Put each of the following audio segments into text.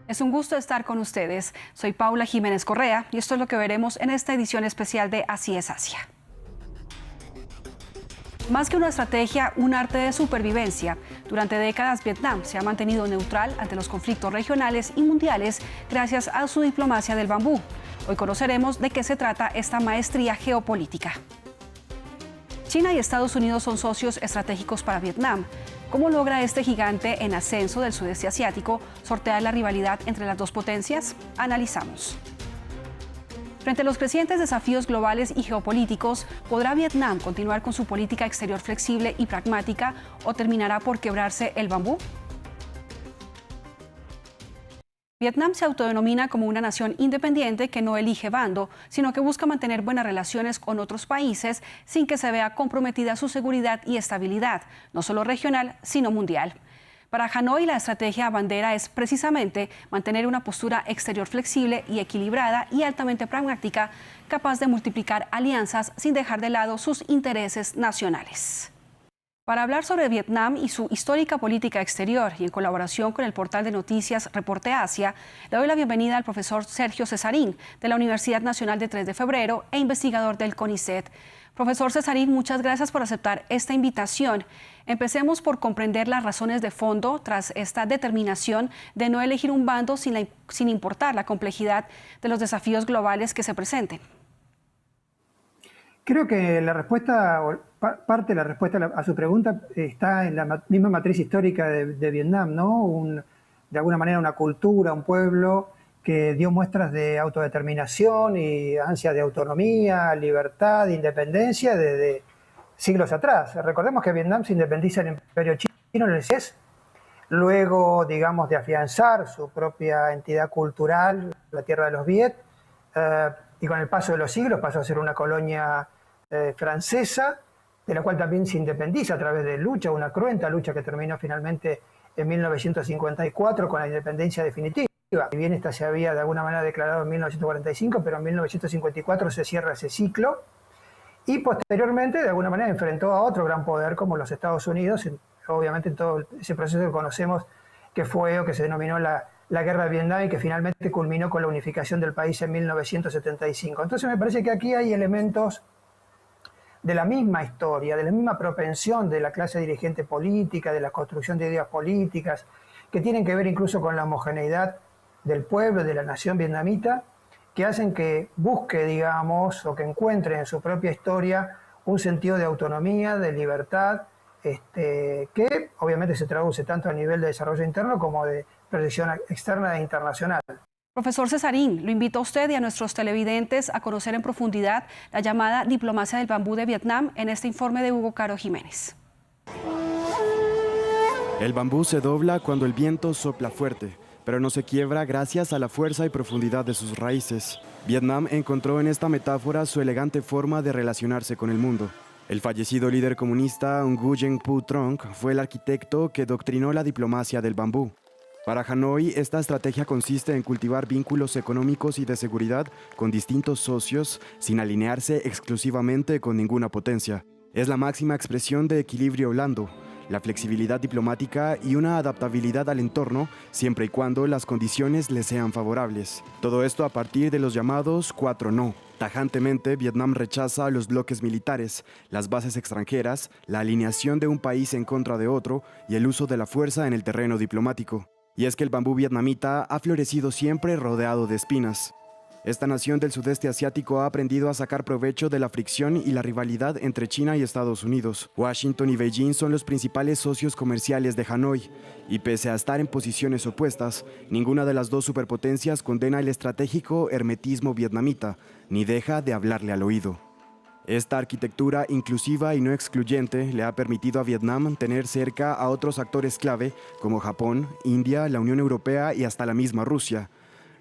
Es un gusto estar con ustedes. Soy Paula Jiménez Correa y esto es lo que veremos en esta edición especial de Así es Asia. Más que una estrategia, un arte de supervivencia. Durante décadas, Vietnam se ha mantenido neutral ante los conflictos regionales y mundiales gracias a su diplomacia del bambú. Hoy conoceremos de qué se trata esta maestría geopolítica. China y Estados Unidos son socios estratégicos para Vietnam. ¿Cómo logra este gigante en ascenso del sudeste asiático sortear la rivalidad entre las dos potencias? Analizamos. Frente a los crecientes desafíos globales y geopolíticos, ¿podrá Vietnam continuar con su política exterior flexible y pragmática o terminará por quebrarse el bambú? Vietnam se autodenomina como una nación independiente que no elige bando, sino que busca mantener buenas relaciones con otros países sin que se vea comprometida su seguridad y estabilidad, no solo regional, sino mundial. Para Hanoi, la estrategia bandera es precisamente mantener una postura exterior flexible y equilibrada y altamente pragmática, capaz de multiplicar alianzas sin dejar de lado sus intereses nacionales. Para hablar sobre Vietnam y su histórica política exterior y en colaboración con el portal de noticias Reporte Asia, le doy la bienvenida al profesor Sergio Cesarín de la Universidad Nacional de 3 de Febrero e investigador del CONICET. Profesor Cesarín, muchas gracias por aceptar esta invitación. Empecemos por comprender las razones de fondo tras esta determinación de no elegir un bando sin importar la complejidad de los desafíos globales que se presenten. Creo que la respuesta, o parte de la respuesta a su pregunta está en la misma matriz histórica de Vietnam, ¿no? De alguna manera una cultura, un pueblo que dio muestras de autodeterminación y ansia de autonomía, libertad, independencia desde siglos atrás. Recordemos que Vietnam se independiza del Imperio Chino en el 6, luego, digamos, de afianzar su propia entidad cultural, la tierra de los Viet, y con el paso de los siglos pasó a ser una colonia francesa, de la cual también se independiza a través de lucha, una cruenta lucha que terminó finalmente en 1954 con la independencia definitiva. Si bien esta se había de alguna manera declarado en 1945, pero en 1954 se cierra ese ciclo y posteriormente de alguna manera enfrentó a otro gran poder como los Estados Unidos, obviamente en todo ese proceso que conocemos que fue o que se denominó la Guerra de Vietnam y que finalmente culminó con la unificación del país en 1975. Entonces me parece que aquí hay elementos de la misma historia, de la misma propensión de la clase dirigente política, de la construcción de ideas políticas, que tienen que ver incluso con la homogeneidad del pueblo, de la nación vietnamita, que hacen que busque, digamos, o que encuentre en su propia historia un sentido de autonomía, de libertad, que obviamente se traduce tanto a nivel de desarrollo interno como de proyección externa e internacional. Profesor Cesarín, lo invito a usted y a nuestros televidentes a conocer en profundidad la llamada diplomacia del bambú de Vietnam en este informe de Hugo Caro Jiménez. El bambú se dobla cuando el viento sopla fuerte, pero no se quiebra gracias a la fuerza y profundidad de sus raíces. Vietnam encontró en esta metáfora su elegante forma de relacionarse con el mundo. El fallecido líder comunista Nguyen Phu Trong fue el arquitecto que doctrinó la diplomacia del bambú. Para Hanoi, esta estrategia consiste en cultivar vínculos económicos y de seguridad con distintos socios sin alinearse exclusivamente con ninguna potencia. Es la máxima expresión de equilibrio blando, la flexibilidad diplomática y una adaptabilidad al entorno siempre y cuando las condiciones le sean favorables. Todo esto a partir de los llamados 4 no. Tajantemente, Vietnam rechaza los bloques militares, las bases extranjeras, la alineación de un país en contra de otro y el uso de la fuerza en el terreno diplomático. Y es que el bambú vietnamita ha florecido siempre rodeado de espinas. Esta nación del sudeste asiático ha aprendido a sacar provecho de la fricción y la rivalidad entre China y Estados Unidos. Washington y Beijing son los principales socios comerciales de Hanoi, y pese a estar en posiciones opuestas, ninguna de las dos superpotencias condena el estratégico hermetismo vietnamita, ni deja de hablarle al oído. Esta arquitectura inclusiva y no excluyente le ha permitido a Vietnam tener cerca a otros actores clave como Japón, India, la Unión Europea y hasta la misma Rusia,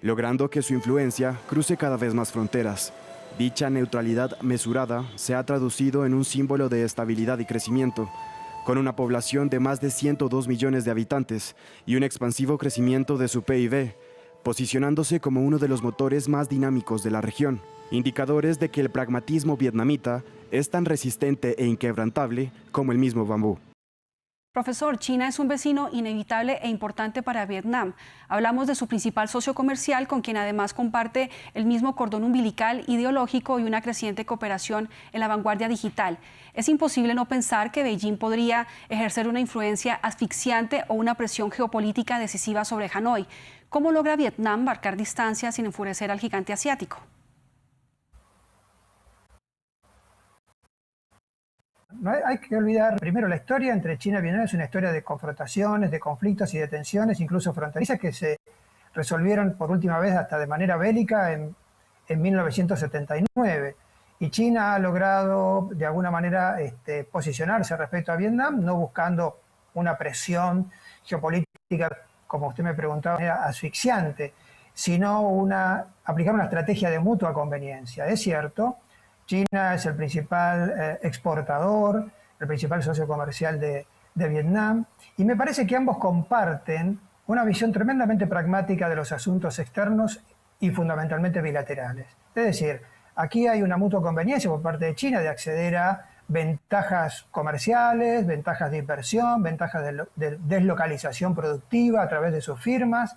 logrando que su influencia cruce cada vez más fronteras. Dicha neutralidad mesurada se ha traducido en un símbolo de estabilidad y crecimiento, con una población de más de 102 millones de habitantes y un expansivo crecimiento de su PIB, posicionándose como uno de los motores más dinámicos de la región. Indicadores de que el pragmatismo vietnamita es tan resistente e inquebrantable como el mismo bambú. Profesor, China es un vecino inevitable e importante para Vietnam. Hablamos de su principal socio comercial, con quien además comparte el mismo cordón umbilical ideológico y una creciente cooperación en la vanguardia digital. Es imposible no pensar que Beijing podría ejercer una influencia asfixiante o una presión geopolítica decisiva sobre Hanoi. ¿Cómo logra Vietnam marcar distancia sin enfurecer al gigante asiático? No hay que olvidar, primero, la historia entre China y Vietnam es una historia de confrontaciones, de conflictos y de tensiones, incluso fronterizas, que se resolvieron por última vez hasta de manera bélica en 1979. Y China ha logrado, de alguna manera, posicionarse respecto a Vietnam, no buscando una presión geopolítica, como usted me preguntaba, de manera asfixiante, sino aplicar una estrategia de mutua conveniencia. Es cierto, China es el principal exportador, el principal socio comercial de Vietnam, y me parece que ambos comparten una visión tremendamente pragmática de los asuntos externos y fundamentalmente bilaterales. Es decir, aquí hay una mutua conveniencia por parte de China de acceder a ventajas comerciales, ventajas de inversión, ventajas de deslocalización productiva a través de sus firmas,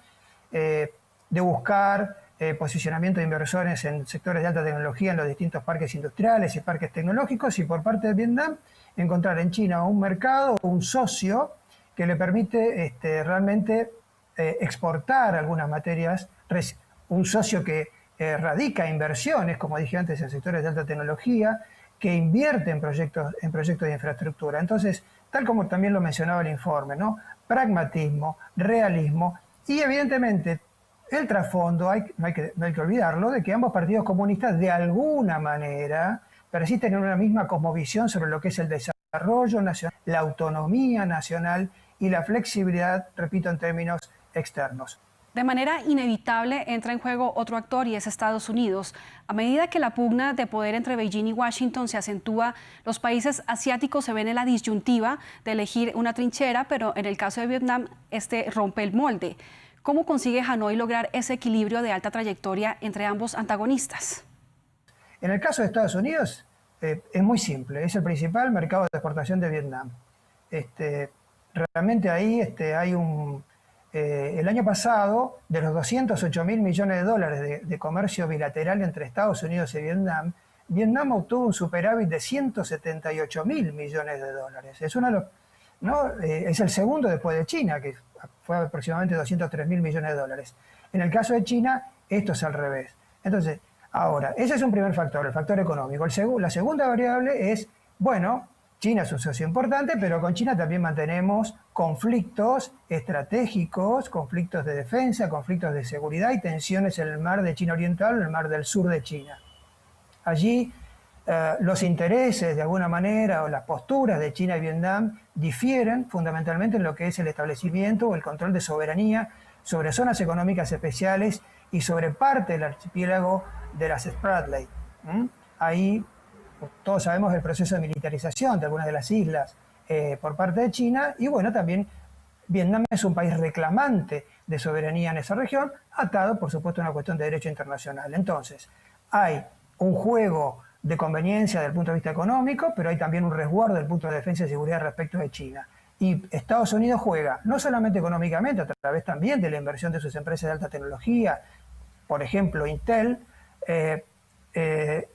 de buscar posicionamiento de inversores en sectores de alta tecnología en los distintos parques industriales y parques tecnológicos, y por parte de Vietnam encontrar en China un mercado, un socio que le permite realmente exportar algunas materias, un socio que radica inversiones, como dije antes, en sectores de alta tecnología, que invierte en proyectos de infraestructura. Entonces, tal como también lo mencionaba el informe, ¿no? Pragmatismo, realismo y evidentemente el trasfondo, no hay que olvidarlo, de que ambos partidos comunistas de alguna manera persisten en una misma cosmovisión sobre lo que es el desarrollo nacional, la autonomía nacional y la flexibilidad, repito, en términos externos. De manera inevitable entra en juego otro actor y es Estados Unidos. A medida que la pugna de poder entre Beijing y Washington se acentúa, los países asiáticos se ven en la disyuntiva de elegir una trinchera, pero en el caso de Vietnam, rompe el molde. ¿Cómo consigue Hanoi lograr ese equilibrio de alta trayectoria entre ambos antagonistas? En el caso de Estados Unidos es muy simple, es el principal mercado de exportación de Vietnam. Realmente ahí hay el año pasado, de los 208.000 millones de dólares de comercio bilateral entre Estados Unidos y Vietnam, Vietnam obtuvo un superávit de 178.000 millones de dólares. Es el segundo después de China, que fue aproximadamente 203.000 millones de dólares. En el caso de China, esto es al revés. Entonces, ahora, ese es un primer factor, el factor económico. La segunda variable es, bueno, China es un socio importante, pero con China también mantenemos conflictos estratégicos, conflictos de defensa, conflictos de seguridad y tensiones en el mar de China Oriental, en el mar del sur de China. Allí los intereses, de alguna manera, o las posturas de China y Vietnam difieren fundamentalmente en lo que es el establecimiento o el control de soberanía sobre zonas económicas especiales y sobre parte del archipiélago de las Spratly. Ahí todos sabemos el proceso de militarización de algunas de las islas por parte de China, y bueno, también Vietnam es un país reclamante de soberanía en esa región, atado, por supuesto, a una cuestión de derecho internacional. Entonces, hay un juego de conveniencia desde el punto de vista económico, pero hay también un resguardo desde el punto de defensa y seguridad respecto de China. Y Estados Unidos juega no solamente económicamente, a través también de la inversión de sus empresas de alta tecnología, por ejemplo Intel,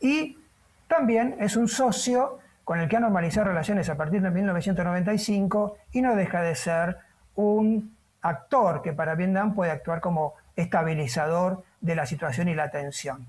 y también es un socio con el que ha normalizado relaciones a partir de 1995 y no deja de ser un actor que para Vietnam puede actuar como estabilizador de la situación y la tensión.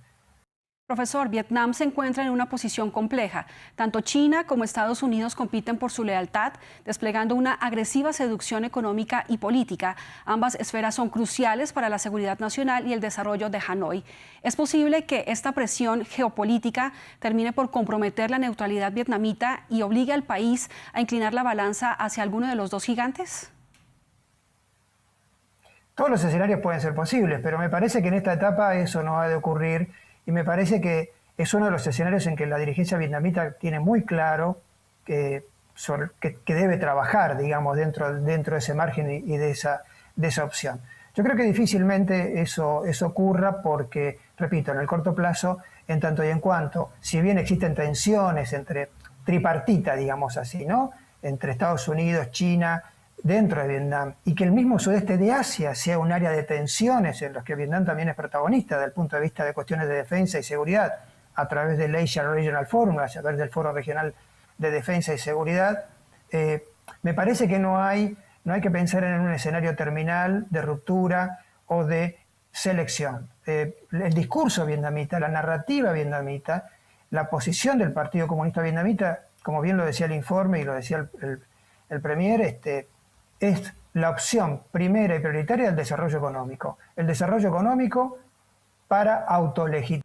Profesor, Vietnam se encuentra en una posición compleja. Tanto China como Estados Unidos compiten por su lealtad, desplegando una agresiva seducción económica y política. Ambas esferas son cruciales para la seguridad nacional y el desarrollo de Hanoi. ¿Es posible que esta presión geopolítica termine por comprometer la neutralidad vietnamita y obligue al país a inclinar la balanza hacia alguno de los dos gigantes? Todos los escenarios pueden ser posibles, pero me parece que en esta etapa eso no ha de ocurrir. Y me parece que es uno de los escenarios en que la dirigencia vietnamita tiene muy claro que debe trabajar, digamos, dentro de ese margen y de esa opción. Yo creo que difícilmente eso ocurra porque, repito, en el corto plazo, en tanto y en cuanto, si bien existen tensiones entre tripartita, digamos así, ¿no? entre Estados Unidos, China, dentro de Vietnam, y que el mismo sudeste de Asia sea un área de tensiones en los que Vietnam también es protagonista desde el punto de vista de cuestiones de defensa y seguridad, a través del Asian Regional Forum, a través del Foro Regional de Defensa y Seguridad, me parece que no hay que pensar en un escenario terminal de ruptura o de selección. El discurso vietnamita, la narrativa vietnamita, la posición del Partido Comunista Vietnamita, como bien lo decía el informe y lo decía el Premier, es la opción primera y prioritaria del desarrollo económico. El desarrollo económico para autolegitimar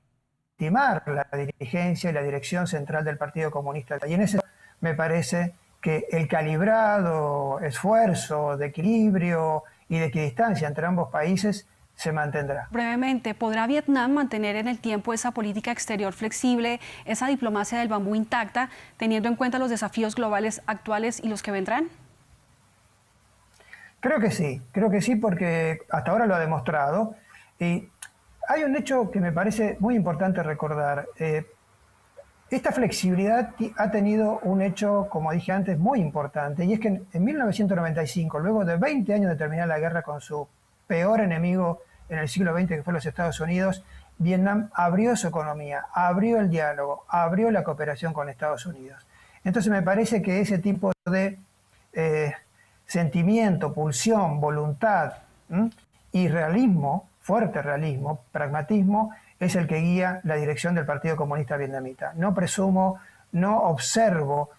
la dirigencia y la dirección central del Partido Comunista. Y en ese me parece que el calibrado esfuerzo de equilibrio y de equidistancia entre ambos países se mantendrá. Brevemente, ¿podrá Vietnam mantener en el tiempo esa política exterior flexible, esa diplomacia del bambú intacta, teniendo en cuenta los desafíos globales actuales y los que vendrán? Creo que sí, porque hasta ahora lo ha demostrado. Y hay un hecho que me parece muy importante recordar. Esta flexibilidad ha tenido un hecho, como dije antes, muy importante, y es que en 1995, luego de 20 años de terminar la guerra con su peor enemigo en el siglo XX, que fue los Estados Unidos, Vietnam abrió su economía, abrió el diálogo, abrió la cooperación con Estados Unidos. Entonces me parece que ese tipo de sentimiento, pulsión, voluntad y realismo, fuerte realismo, pragmatismo, es el que guía la dirección del Partido Comunista Vietnamita. No presumo, no observo,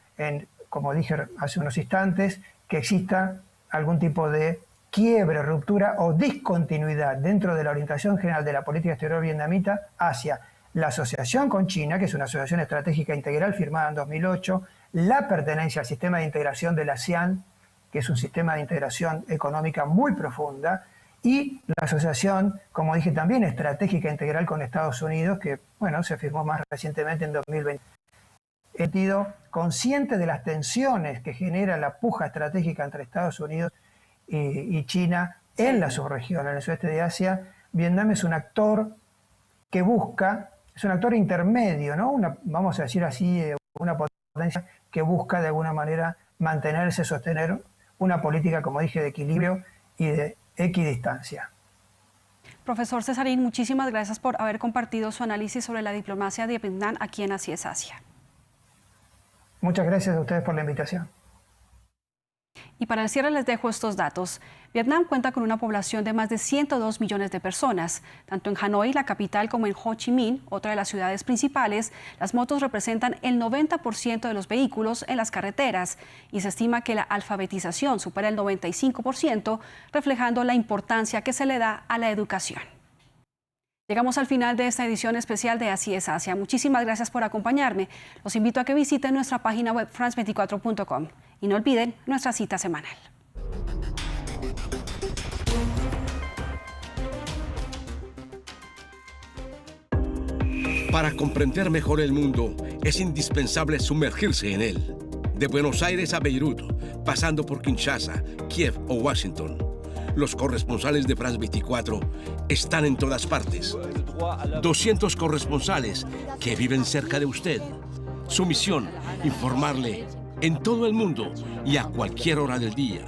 como dije hace unos instantes, que exista algún tipo de quiebre, ruptura o discontinuidad dentro de la orientación general de la política exterior vietnamita hacia la asociación con China, que es una asociación estratégica integral firmada en 2008, la pertenencia al sistema de integración de la ASEAN, que es un sistema de integración económica muy profunda, y la asociación, como dije, también estratégica integral con Estados Unidos, que se firmó más recientemente en 2020. He sentido consciente de las tensiones que genera la puja estratégica entre Estados Unidos y China en la subregión, en el sudeste de Asia. Vietnam es un actor que busca, es un actor intermedio, ¿no? Vamos a decir así, una potencia que busca de alguna manera mantenerse, sostener una política, como dije, de equilibrio y de equidistancia. Profesor Cesarín, muchísimas gracias por haber compartido su análisis sobre la diplomacia de Vietnam aquí en Así es Asia. Muchas gracias a ustedes por la invitación. Y para el cierre les dejo estos datos. Vietnam cuenta con una población de más de 102 millones de personas. Tanto en Hanoi, la capital, como en Ho Chi Minh, otra de las ciudades principales, las motos representan el 90% de los vehículos en las carreteras y se estima que la alfabetización supera el 95%, reflejando la importancia que se le da a la educación. Llegamos al final de esta edición especial de Así es Asia. Muchísimas gracias por acompañarme. Los invito a que visiten nuestra página web france24.com y no olviden nuestra cita semanal. Para comprender mejor el mundo, es indispensable sumergirse en él. De Buenos Aires a Beirut, pasando por Kinshasa, Kiev o Washington. Los corresponsales de France 24 están en todas partes. 200 corresponsales que viven cerca de usted. Su misión, informarle en todo el mundo y a cualquier hora del día.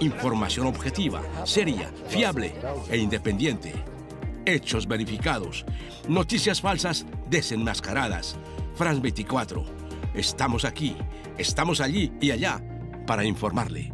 Información objetiva, seria, fiable e independiente. Hechos verificados. Noticias falsas desenmascaradas. France 24. Estamos aquí, estamos allí y allá para informarle.